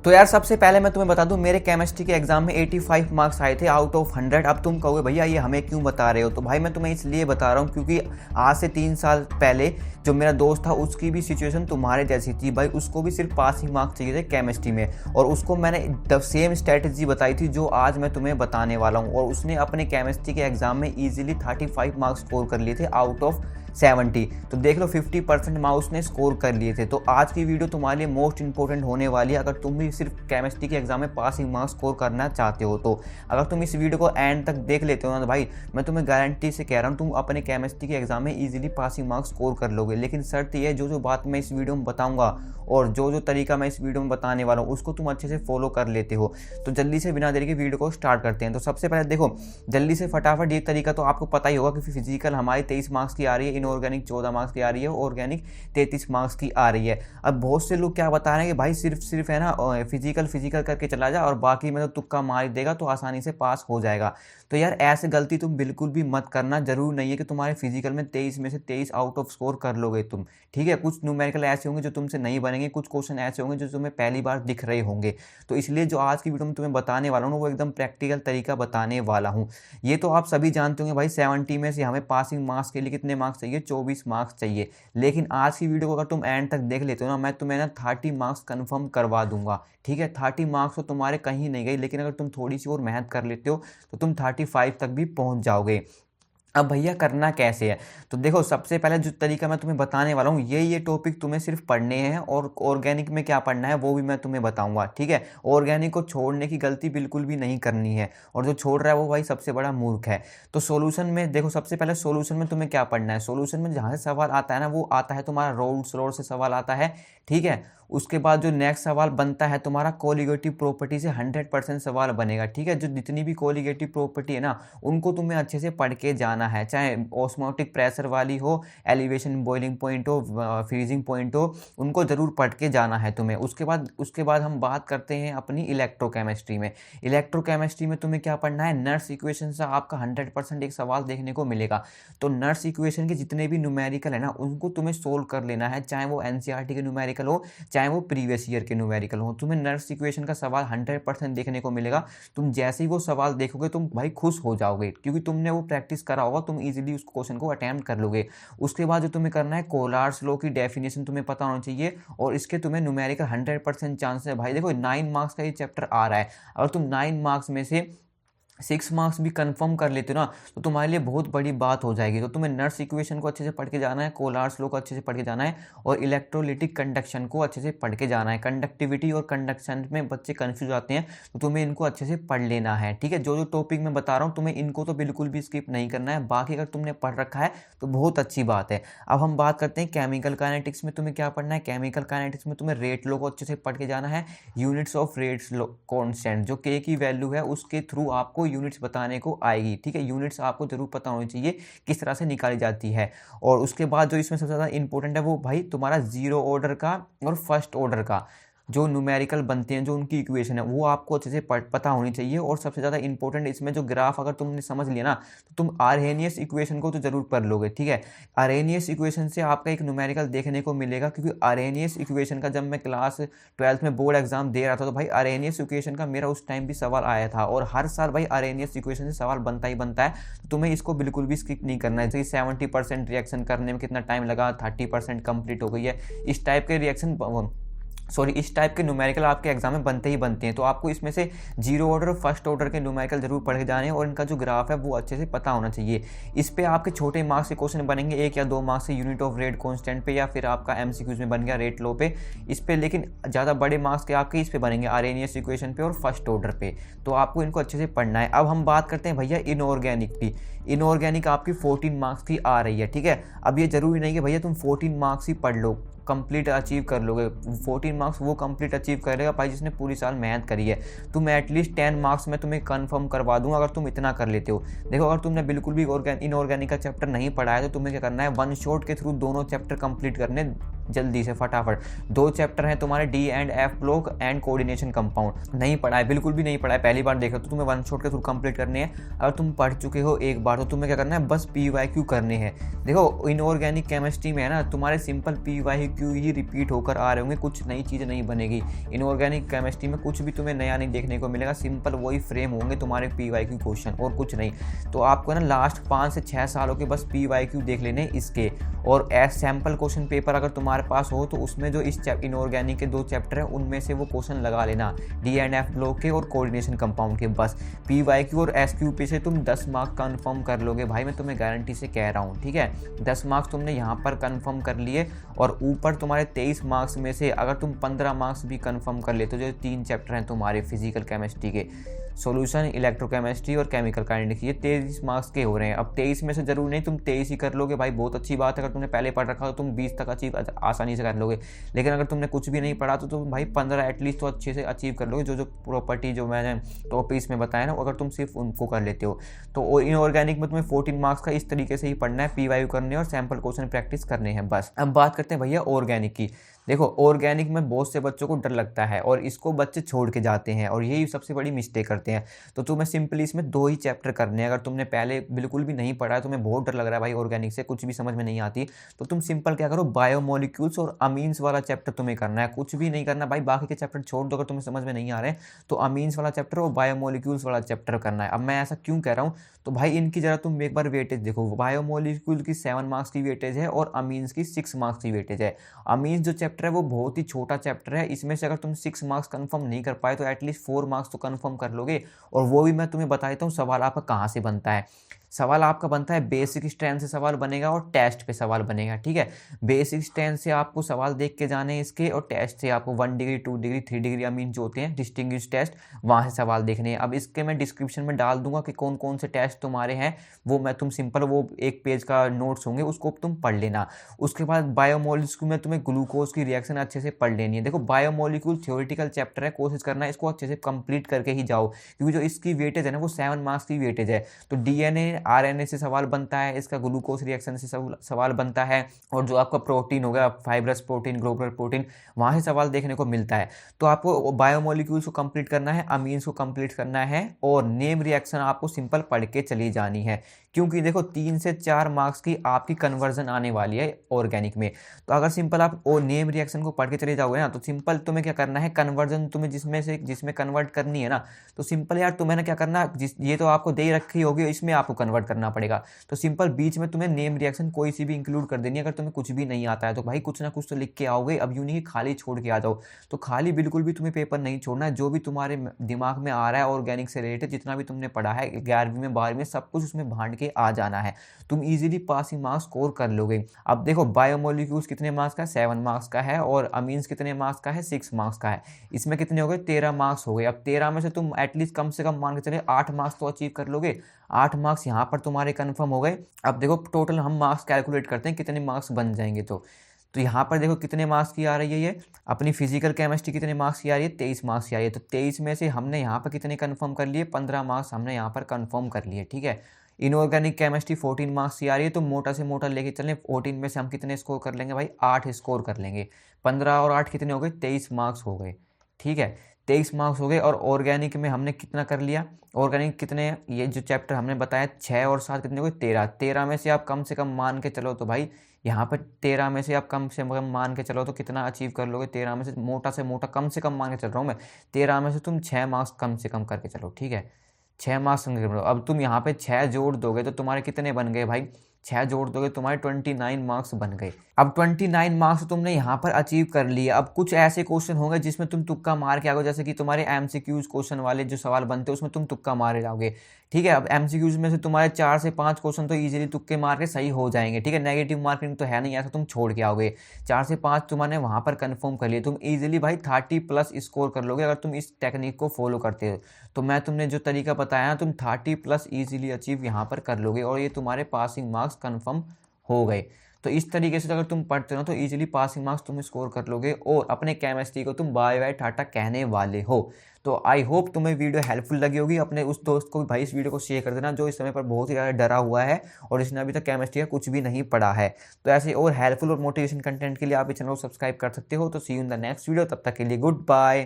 तो यार सबसे पहले मैं तुम्हें बता दूं, मेरे केमिस्ट्री के एग्जाम में 85 मार्क्स आए थे आउट ऑफ 100। अब तुम कहोगे भैया ये हमें क्यों बता रहे हो, तो भाई मैं तुम्हें इसलिए बता रहा हूँ क्योंकि आज से 3 साल पहले जो मेरा दोस्त था उसकी भी सिचुएशन तुम्हारे जैसी थी भाई। उसको भी सिर्फ पासिंग मार्क्स चाहिए थे केमिस्ट्री में, और उसको मैंने द सेम स्ट्रेटजी बताई थी जो आज मैं तुम्हें बताने वाला हूँ, और उसने अपने केमिस्ट्री के एग्जाम में ईजिली 35 मार्क्स स्कोर कर लिए थे आउट ऑफ 70। तो देख लो 50% मार्क्स ने स्कोर कर लिए थे। तो आज की वीडियो तुम्हारे लिए मोस्ट इंपॉर्टेंट होने वाली है अगर तुम भी सिर्फ केमिस्ट्री के एग्जाम में पासिंग मार्क्स स्कोर करना चाहते हो। तो अगर तुम इस वीडियो को एंड तक देख लेते हो ना, तो भाई मैं तुम्हें गारंटी से कह रहा हूँ तुम अपने केमिस्ट्री के एग्जाम में ईजिली पासिंग मार्क्स स्कोर कर लोगे। लेकिन शर्त यह है, जो बात मैं इस वीडियो में बताऊंगा और जो तरीका मैं इस वीडियो में बताने वाला हूँ उसको तुम अच्छे से फॉलो कर लेते हो। तो जल्दी से बिना देरी के वीडियो को स्टार्ट करते हैं। तो सबसे पहले देखो जल्दी से फटाफट, ये तरीका तो आपको पता ही होगा कि फिजिकल हमारी 23 मार्क्स की आ रही है, इनऑर्गेनिक 14 मार्क्स की आ रही है, ऑर्गेनिक 33 मार्क्स की आ रही है। अब बहुत से लोग क्या बता रहे हैं कि भाई सिर्फ है ना फिजिकल करके चला जा और बाकी में तो तुक्का मार देगा तो आसानी से पास हो जाएगा। तो यार ऐसे गलती तुम बिल्कुल भी मत करना। जरूर नहीं है कि तुम्हारे फिजिकल में 23 में से 23 आउट ऑफ स्कोर कर लोगे तुम, ठीक है। कुछ न्यूमेरिकल ऐसे होंगे जो तुमसे नहीं बनेंगे, कुछ क्वेश्चन ऐसे होंगे जो तुम्हें पहली बार दिख रहे होंगे। तो इसलिए जो आज की वीडियो में तुम्हें बताने वाला हूँ वो एकदम प्रैक्टिकल तरीका बताने वाला हूँ। ये तो आप सभी जानते होंगे भाई, 70 में से हमें पासिंग मार्क्स के लिए कितने मार्क्स चाहिए, 24 मार्क्स चाहिए। लेकिन आज की वीडियो को अगर तुम एंड तक देख लेते हो ना, मैं तुम्हें ना 30 मार्क्स कंफर्म करवा दूंगा, ठीक है। 30 मार्क्स तो तुम्हारे कहीं नहीं गई, लेकिन अगर तुम थोड़ी सी और मेहनत कर लेते हो तो तुम 35 तक भी पहुंच जाओगे। अब भैया करना कैसे है, तो देखो सबसे पहले जो तरीका मैं तुम्हें बताने वाला हूँ ये टॉपिक तुम्हें सिर्फ पढ़ने हैं, और ऑर्गेनिक में क्या पढ़ना है वो भी मैं तुम्हें बताऊंगा, ठीक है। ऑर्गेनिक को छोड़ने की गलती बिल्कुल भी नहीं करनी है, और जो छोड़ रहा है वो भाई सबसे बड़ा मूर्ख है। तो सॉल्यूशन में देखो, सबसे पहले सॉल्यूशन में तुम्हें क्या पढ़ना है। सॉल्यूशन में जहाँ से सवाल आता है ना वो आता है तुम्हारा रोल्स लॉ से सवाल आता है, ठीक है। उसके बाद जो नेक्स्ट सवाल बनता है तुम्हारा कोलिगेटिव प्रॉपर्टी से 100% सवाल बनेगा, ठीक है। जो जितनी भी कोलिगेटिव प्रॉपर्टी है ना उनको तुम्हें अच्छे से पढ़ के जाना है, चाहे ऑस्मोटिक प्रेशर वाली हो, एलिवेशन बॉइलिंग पॉइंट हो, फ्रीजिंग पॉइंट हो, उनको जरूर पढ़ के जाना है तुम्हें। उसके बाद हम बात करते हैं अपनी इलेक्ट्रोकेमिस्ट्री में। इलेक्ट्रोकेमिस्ट्री में तुम्हें क्या पढ़ना है, नर्स इक्वेशन से आपका 100% एक सवाल देखने को मिलेगा। तो नर्स इक्वेशन के जितने भी न्यूमेरिकल है ना उनको तुम्हें सोल्व कर लेना है, चाहे वो एनसीईआरटी के न्यूमेरिकल हो चाहे वो प्रीवियस ईयर के न्यूमेरिकल हो। तुम्हें नर्स इक्वेशन का सवाल 100% देखने को मिलेगा। तुम जैसे ही वो सवाल देखोगे तुम भाई खुश हो जाओगे, क्योंकि तुमने वो प्रैक्टिस करा होगा, तुम इजीली उस क्वेश्चन को अटेम्प्ट कर लोगे। उसके बाद जो तुम्हें करना है, कोलार्स लॉ की डेफिनेशन तुम्हें पता होना चाहिए, और इसके तुम्हें न्यूमेरिकल 100% चांस है। भाई देखो 9 मार्क्स का ये चैप्टर आ रहा है, अगर तुम 9 मार्क्स में से 6 मार्क्स भी कंफर्म कर लेते हो ना तो तुम्हारे लिए बहुत बड़ी बात हो जाएगी। तो तुम्हें नर्स इक्वेशन को अच्छे से पढ़ के जाना है, कोलार्स लॉ को अच्छे से पढ़ के जाना है, और इलेक्ट्रोलिटिक कंडक्शन को अच्छे से पढ़ के जाना है। कंडक्टिविटी और कंडक्शन में बच्चे कंफ्यूज आते हैं, तो तुम्हें इनको अच्छे से पढ़ लेना है, ठीक है। जो टॉपिक मैं बता रहा हूँ तुम्हें इनको तो बिल्कुल भी स्किप नहीं करना है। बाकी अगर तुमने पढ़ रखा है तो बहुत अच्छी बात है। अब हम बात करते हैं केमिकल काइनेटिक्स में तुम्हें क्या पढ़ना है। केमिकल काइनेटिक्स में तुम्हें रेट लॉ को अच्छे से पढ़ के जाना है, units of rates law constant, जो के की वैल्यू है उसके थ्रू आपको यूनिट्स बताने को आएगी, ठीक है। यूनिट्स आपको जरूर पता होनी चाहिए किस तरह से निकाली जाती है। और उसके बाद जो इसमें सबसे ज़्यादा इंपॉर्टेंट है वो भाई तुम्हारा जीरो ऑर्डर का और फर्स्ट ऑर्डर का जो न्यूमेरिकल बनते हैं, जो उनकी इक्वेशन है वो आपको अच्छे से पता होनी चाहिए। और सबसे ज़्यादा इंपॉर्टेंट इसमें जो ग्राफ अगर तुमने समझ लिया ना तो तुम आर्हेनियस इक्वेशन को तो जरूर पढ़ लोगे, ठीक है। आर्हेनियस इक्वेशन से आपका एक न्यूमेरिकल देखने को मिलेगा, क्योंकि आर्हेनियस इक्वेशन का जब मैं क्लास 12th में बोर्ड एग्जाम दे रहा था तो भाई आर्हेनियस इक्वेशन का मेरा उस टाइम भी सवाल आया था, और हर साल भाई आर्हेनियस इक्वेशन से सवाल बनता ही बनता है। तो तुम्हें इसको बिल्कुल भी स्किप नहीं करना है। जैसे 70% रिएक्शन करने में कितना टाइम लगा, 30% कंप्लीट हो गई है, इस टाइप के रिएक्शन इस टाइप के न्यूमेरिकल आपके एग्जाम में बनते ही बनते हैं। तो आपको इसमें से जीरो ऑर्डर और फर्स्ट ऑर्डर के न्यूमेरिकल जरूर पढ़े जाने हैं, और इनका जो ग्राफ है वो अच्छे से पता होना चाहिए। इस पे आपके छोटे मार्क्स के क्वेश्चन बनेंगे, 1 या 2 मार्क्स से यूनिट ऑफ रेट कांस्टेंट पे, या फिर आपका एमसीक्यूज में बन गया रेट लॉ पे इस पे। लेकिन ज़्यादा बड़े मार्क्स के आपके इस पे बनेंगे, आर्हेनियस इक्वेशन पे और फर्स्ट ऑर्डर पे। तो आपको इनको अच्छे से पढ़ना है। अब हम बात करते हैं भैया इनऑर्गेनिक की। इनऑर्गेनिक आपकी 14 मार्क्स की आ रही है, ठीक है। अब ये जरूरी नहीं कि भैया तुम 14 मार्क्स ही पढ़ लो, कंप्लीट अचीव कर लोगे। 14 मार्क्स वो कंप्लीट अचीव करेगा भाई जिसने पूरी साल मेहनत करी है। तुम एटलीस्ट 10 मार्क्स में तुम्हें कंफर्म करवा दूंगा अगर तुम इतना कर लेते हो। देखो अगर तुमने बिल्कुल भी इनऑर्गेनिक का चैप्टर नहीं पढ़ा है तो तुम्हें क्या करना है, वन शॉट के थ्रू दोनों चैप्टर कंप्लीट करने, जल्दी से फटाफट। 2 चैप्टर हैं तुम्हारे D and F block and coordination compound. नहीं पढ़ा है, बिल्कुल भी नहीं पढ़ा है, पहली बार देख रहे हो तो तुम्हें वन शॉट के थ्रू कंप्लीट करने हैं। अगर तुम पढ़ चुके हो एक बार तो तुम्हें क्या करना है, बस PYQ करने हैं। देखो इनऑर्गेनिक केमिस्ट्री में है ना, तुम्हारे सिंपल PYQ ही रिपीट होकर आ रहे होंगे, कुछ नई चीज़ नहीं बनेगी। इनऑर्गेनिक केमिस्ट्री में कुछ भी तुम्हें नया नहीं देखने को मिलेगा, सिंपल वही फ्रेम होंगे तुम्हारे PYQ क्वेश्चन और कुछ नहीं। तो आपको ना लास्ट 5 से 6 सालों के बस PYQ देख लेने इसके, और सैम्पल क्वेश्चन पेपर अगर तुम्हारे पास हो तो उसमें जो इस इनऑर्गेनिक के 2 चैप्टर हैं उनमें से वो क्वेश्चन लगा लेना, डी एंड एफ ब्लॉक के और कोऑर्डिनेशन कंपाउंड के। बस PYQ और SQ पे से तुम 10 मार्क्स कन्फर्म कर लोगे भाई, मैं तुम्हें गारंटी से कह रहा हूँ, ठीक है। 10 मार्क्स तुमने यहाँ पर कन्फर्म कर लिए, और ऊपर तुम्हारे 23 मार्क्स में से अगर तुम 15 मार्क्स भी कन्फर्म कर लेते हो, जो 3 चैप्टर हैं तुम्हारे फिजिकल केमिस्ट्री के, सॉल्यूशन, इलेक्ट्रोकेमिस्ट्री और केमिकल काइनेटिक्स, ये 23 मार्क्स के हो रहे हैं। अब 23 में से जरूर नहीं तुम 23 ही कर लोगे भाई, बहुत अच्छी बात है। अगर तुमने पहले पढ़ रखा हो तो तुम 20 तक अचीव आसानी से कर लोगे, लेकिन अगर तुमने कुछ भी नहीं पढ़ा तो तुम भाई 15 एटलीस्ट तो अच्छे से अचीव कर लोगे। जो प्रॉपर्टी जो मैंने टॉपिक्स में बताया ना, अगर तुम सिर्फ उनको कर लेते हो तो इनऑर्गेनिक में तुम्हें 14 मार्क्स का इस तरीके से ही पढ़ना है, PYQ करने और सैम्पल क्वेश्चन प्रैक्टिस करने हैं बस। अब बात करते हैं भैया ऑर्गेनिक की। देखो ऑर्गेनिक में बहुत से बच्चों को डर लगता है और इसको बच्चे छोड़ के जाते हैं, और यही सबसे बड़ी मिस्टेक करते हैं। तो तुम्हें सिंपली इसमें 2 ही चैप्टर करने हैं। अगर तुमने पहले बिल्कुल भी नहीं पढ़ा है, तुम्हें बहुत डर लग रहा है भाई ऑर्गेनिक से, कुछ भी समझ में नहीं आती, तो तुम सिंपल क्या करो, बायोमोलिक्यूल्स और अमीन्स वाला चैप्टर तुम्हें करना है, कुछ भी नहीं करना भाई, बाकी के चैप्टर छोड़ दो। अगर तुम्हें समझ में नहीं आ रहे हैं तो अमीन्स वाला चैप्टर और बायोमोलिक्यूल्स वाला चैप्टर करना है। अब मैं ऐसा क्यों कह रहा हूँ, तो भाई इनकी जरा तुम एक बार वेटेज देखो, बायोमोलिक्यूल की 7 मार्क्स की वेटेज है और अमीन्स की 6 मार्क्स की वेटेज है। अमीन्स जो चैप्टर है वो बहुत ही छोटा चैप्टर है, इसमें से अगर तुम 6 मार्क्स कंफर्म नहीं कर पाए तो एटलीस्ट 4 मार्क्स तो कंफर्म कर लोगे। और वो भी मैं तुम्हें बता देता हूँ सवाल आपका कहाँ से बनता है। सवाल आपका बनता है बेसिक स्ट्रेंथ से सवाल बनेगा और टेस्ट पे सवाल बनेगा, ठीक है। बेसिक स्ट्रेंथ से आपको सवाल देख के जाने इसके, और टेस्ट से आपको 1 डिग्री 2 डिग्री 3 डिग्री अमीन जो होते हैं डिस्टिंग्विश टेस्ट, वहाँ से सवाल देखने हैं। अब इसके मैं डिस्क्रिप्शन में डाल दूंगा कि कौन कौन से टेस्ट तुम्हारे हैं, वो मैं तुम सिंपल वो 1 पेज का नोट्स होंगे उसको तुम पढ़ लेना। उसके बाद बायोमोलिक्यूल में तुम्हें ग्लूकोज की रिएक्शन अच्छे से पढ़ लेनी है। देखो बायोमोलिक्यूल थ्योरेटिकल चैप्टर है, कोशिश करना है इसको अच्छे से कंप्लीट करके ही जाओ, क्योंकि जो इसकी वेटेज है ना वो 7 मार्क्स की वेटेज है। तो DNA RNA से सवाल बनता है, इसका ग्लूकोज रिएक्शन से सवाल बनता है, और जो आपका प्रोटीन हो गया फाइब्रस प्रोटीन, ग्लोबुलर प्रोटीन, वहाँ से सवाल देखने को मिलता है। तो आपको बायोमोलिक्यूल्स को कंप्लीट करना है, अमीन्स को कंप्लीट करना है, और नेम रिएक्शन आपको सिंपल पढ़ के चली जानी है, क्योंकि देखो 3 से 4 मार्क्स की आपकी कन्वर्जन आने वाली है ऑर्गेनिक में। तो अगर सिंपल आप वो नेम रिएक्शन को पढ़ के चले जाओगे ना, तो सिंपल तुम्हें क्या करना है, कन्वर्जन तुम्हें जिसमें कन्वर्ट करनी है ना, तो सिंपल यार तुम्हें ना क्या करना, ये तो आपको दे रखी होगी, इसमें आपको कन्वर्ट करना पड़ेगा। तो सिंपल बीच में तुम्हें नेम रिएक्शन कोई सी भी इंक्लूड कर देनी है। अगर तुम्हें कुछ भी नहीं आता है तो भाई कुछ ना कुछ तो लिख के आओगे, अब यूं नहीं कि खाली छोड़ के आ जाओ। तो खाली बिल्कुल भी तुम्हें पेपर नहीं छोड़ना है, जो भी तुम्हारे दिमाग में आ रहा है ऑर्गेनिक से रिलेटेड, जितना भी तुमने पढ़ा है 11वीं में 12वीं में, सब कुछ उसमें भांड के आ जाना है, तुम इजीली पासिंग मार्क्स स्कोर कर लोगे। अब देखो बायोमोलिक्यूल्स कितने मार्क्स का है, 7 मार्क्स का है, और अमीन्स कितने मार्क्स का है, 6 मार्क्स का है। इसमें कितने हो गए, 13 मार्क्स हो गए। अब 13 में से तुम एटलीस्ट कम से कम मान के चले 8 मार्क्स तो अचीव कर लोगे। 8 मार्क्स यहाँ पर तुम्हारे कंफर्म हो गए। अब देखो टोटल हम मार्क्स कैलकुलेट करते हैं कितने मार्क्स बन जाएंगे। तो यहाँ पर देखो कितने मार्क्स की आ रही है, ये अपनी फिजिकल केमिस्ट्री कितने मार्क्स की आ रही है, 23 मार्क्स की आ रही है। तो 23 में से हमने यहाँ पर कितने कंफर्म कर लिए, 15 मार्क्स हमने यहाँ पर कंफर्म कर लिए, ठीक है। इनऑर्गेनिक केमिस्ट्री 14 मार्क्स की आ रही है, तो मोटा से मोटा लेके चलें, 14 में से हम कितने स्कोर कर लेंगे भाई, 8 स्कोर कर लेंगे। 15 और 8 कितने हो गए, 23 मार्क्स हो गए, ठीक है। 23 मार्क्स हो गए। और ऑर्गेनिक में हमने कितना कर लिया, ऑर्गेनिक कितने, ये जो चैप्टर हमने बताया 6 और 7 कितने हो गए, 13। 13 में से आप कम से कम मान के चलो तो भाई यहाँ पर 13 में से आप कम से कम मान के चलो तो कितना अचीव कर लोगे, 13 में से मोटा कम से कम मान के चल रहा हूँ मैं, 13 में से तुम 6 मार्क्स कम से कम करके चलो, ठीक है। 6 मार्क्स कम करके चलो। अब तुम यहाँ पे 6 जोड़ दोगे तो तुम्हारे कितने बन गए भाई, 6 जोड़ दोगे तुम्हारे 29 मार्क्स बन गए। अब 29 मार्क्स तुमने यहाँ पर अचीव कर लिए। अब कुछ ऐसे क्वेश्चन होंगे जिसमें तुम तुक्का मार के आओगे, जैसे कि तुम्हारे MCQs क्वेश्चन वाले जो सवाल बनते हैं उसमें तुम तुक्का मारे जाओगे, ठीक है। अब MCQs में से तुम्हारे 4 से 5 क्वेश्चन तो इजीली तुक्के मार के सही हो जाएंगे, ठीक है। नेगेटिव मार्किंग तो है नहीं, ऐसा तुम छोड़ के आओगे। 4 से 5 तुम्हारे वहाँ पर कंफर्म कर लिए, तुम इजीली भाई 30+ स्कोर कर लोगे अगर तुम इस टेक्निक को फॉलो करते हो। तो मैं तुमने जो तरीका बताया तुम 30+ इजीली अचीव यहाँ पर कर लोगे, और ये तुम्हारे पासिंग मार्क्स कन्फर्म हो गए। तो इस तरीके से अगर तुम पढ़ते हो ना तो इजीली पासिंग मार्क्स तुम स्कोर कर लोगे और अपने केमिस्ट्री को तुम बाय बाय टाटा कहने वाले हो। तो आई होप तुम्हें वीडियो हेल्पफुल लगी होगी। अपने उस दोस्त को भी भाई इस वीडियो को शेयर कर देना जो इस समय पर बहुत ही ज़्यादा डरा हुआ है और इसने अभी तक केमिस्ट्री का कुछ भी नहीं पढ़ा है। तो ऐसे और हेल्पफुल और मोटिवेशन कंटेंट के लिए आप इस चैनल को सब्सक्राइब कर सकते हो। तो see you in the next video, तब तक के लिए गुड बाय।